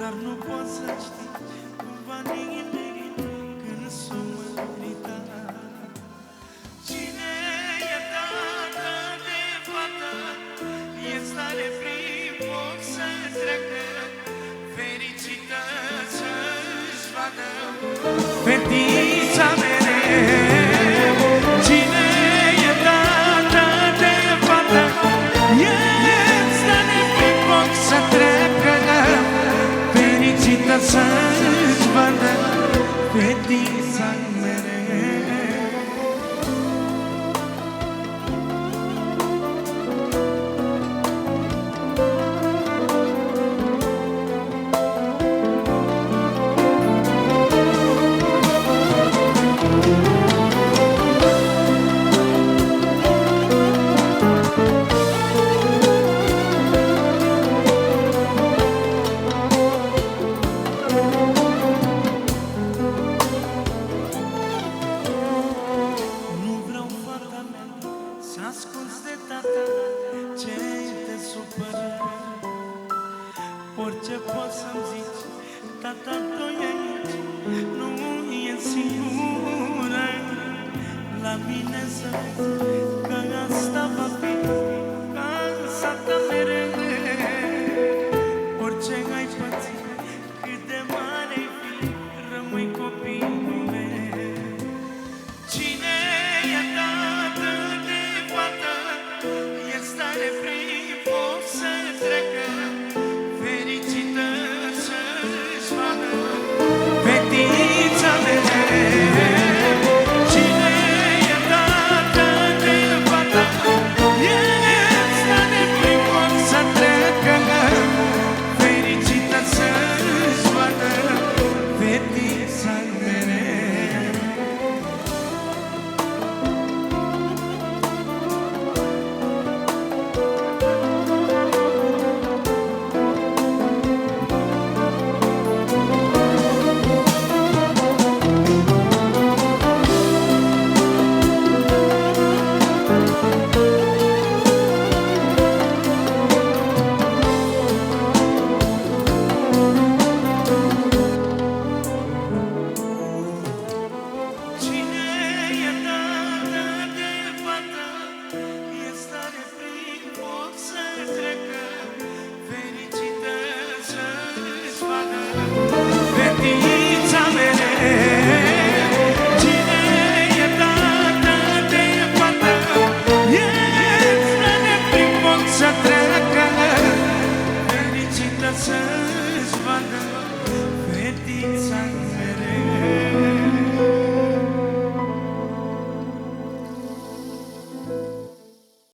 dar nu poți să știi cumva nimic când s-o mărita. Cine e tată de fată, e stare prin foc să treacă, fericită să-și vadă fetița mereu. Cine e tată de fată, e stare prin foc să treacă, fericită să-și vadă fetița mereu. Asculți de tata ce te supără. Orice poți să-mi zici, tata tu e aici, nu e singură. La mine să vezi că asta va fi casa ta mereu. Orice ai pățit,